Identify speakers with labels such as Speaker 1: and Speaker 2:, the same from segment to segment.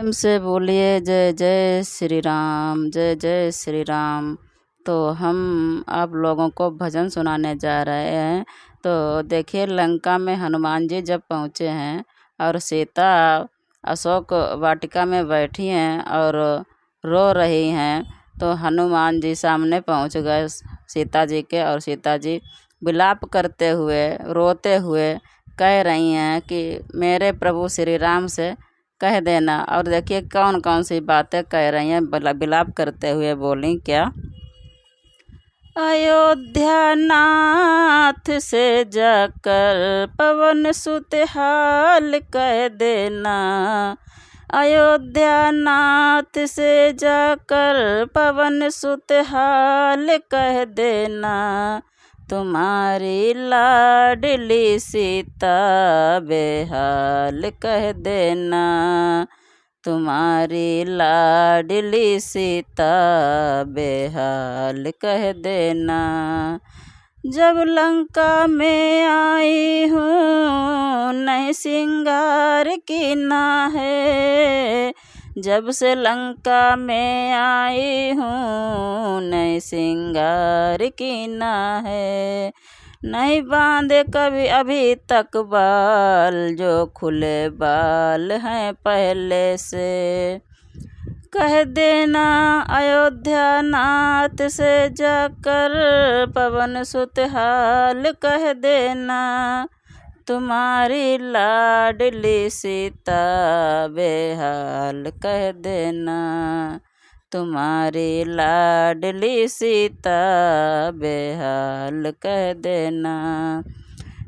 Speaker 1: प्रेम से बोलिए जय जय श्री राम, जय जय श्री राम। तो हम आप लोगों को भजन सुनाने जा रहे हैं। तो देखिए, लंका में हनुमान जी जब पहुँचे हैं और सीता अशोक वाटिका में बैठी हैं और रो रही हैं, तो हनुमान जी सामने पहुँच गए सीता जी के, और सीता जी विलाप करते हुए रोते हुए कह रही हैं कि मेरे प्रभु श्री राम से कह देना। और देखिए कौन कौन सी बातें कह रही हैं, विलाप करते हुए बोली क्या। अयोध्या नाथ से जाकर पवन सुत हाल कह देना। अयोध्या नाथ से जाकर पवन सुत हाल कह देना। तुम्हारी लाडली सीता बेहाल कह देना। तुम्हारी लाडली सीता बेहाल कह देना। जब लंका में आई हूँ नई सिंगार की ना है। जब से लंका में आई हूँ नई सिंगार की ना है। नहीं बांधे कभी अभी तक बाल, जो खुले बाल हैं पहले से। कह देना अयोध्या नाथ से जाकर पवन सुत हाल कह देना। तुम्हारी लाडली सीता बेहाल कह देना। तुम्हारी लाडली सीता बेहाल कह देना।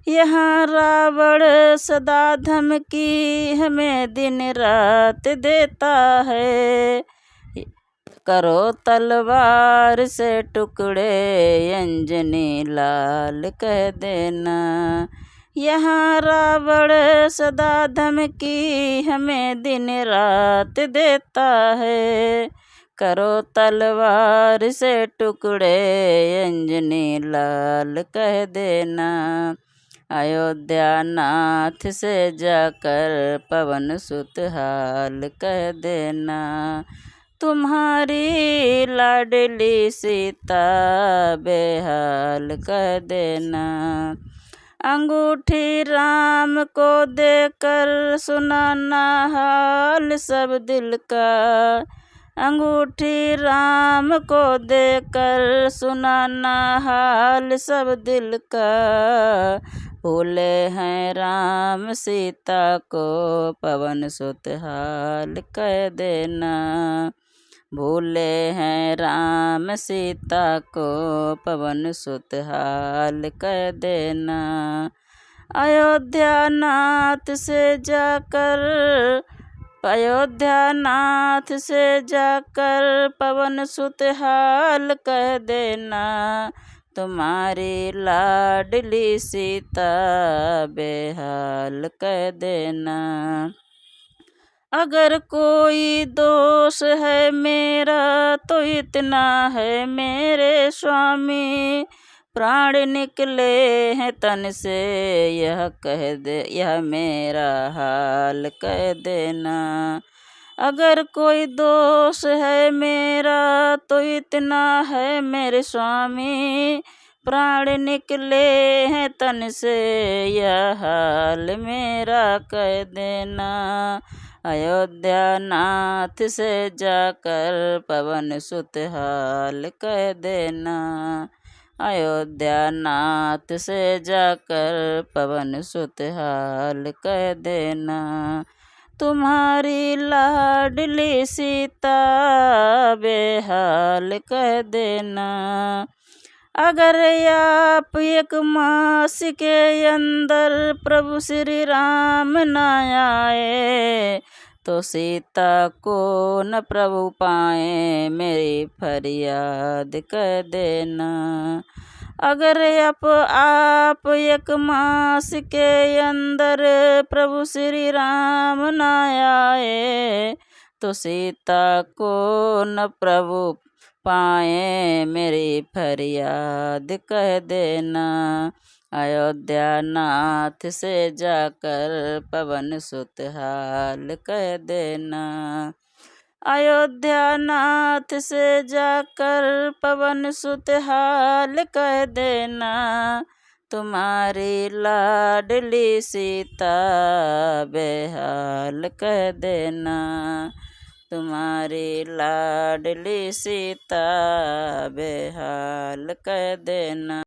Speaker 1: यहाँ रावण सदा धमकी हमें दिन रात देता है। करो तलवार से टुकड़े अंजनी लाल कह देना। यहाँ रावण सदा धमकी हमें दिन रात देता है। करो तलवार से टुकड़े अंजनी लाल कह देना। अयोध्या नाथ से जाकर पवन सुत हाल कह देना। तुम्हारी लाडली सीता बेहाल कह देना। अंगूठी राम को देकर सुनाना हाल सब दिल का। अंगूठी राम को देकर सुनाना हाल सब दिल का। भूले हैं राम सीता को पवन सुत हाल कह देना। भूले हैं राम सीता को पवन सुत हाल कह देना। अयोध्या नाथ से जाकर पवन सुत हाल कह देना। तुम्हारी लाडली सीता बेहाल कह देना। अगर कोई दोष है मेरा तो इतना है मेरे स्वामी। प्राण निकले हैं तन से यह कह दे, यह मेरा हाल कह देना। अगर कोई दोष है मेरा तो इतना है मेरे स्वामी। प्राण निकले हैं तन से यह हाल मेरा कह देना। अयोध्या नाथ से जाकर पवन सुत हाल कह देना। अयोध्या नाथ से जाकर पवन सुत हाल कह देना। तुम्हारी लाडली सीता बेहाल कह देना। अगर आप एक मास के अंदर प्रभु श्री राम न आए तो सीता को न प्रभु पाए मेरी फरियाद कह देना। अगर आप एक मास के अंदर प्रभु श्री राम न आए तो सीता को न प्रभु पाए मेरी फरियाद कह देना। अयोध्या नाथ से जाकर पवन सुत हाल कह देना। अयोध्या नाथ से जाकर पवन सुत हाल कह देना। तुम्हारी लाडली सीता बेहाल कह देना। तुम्हारी लाडली सीता बेहाल कह देना।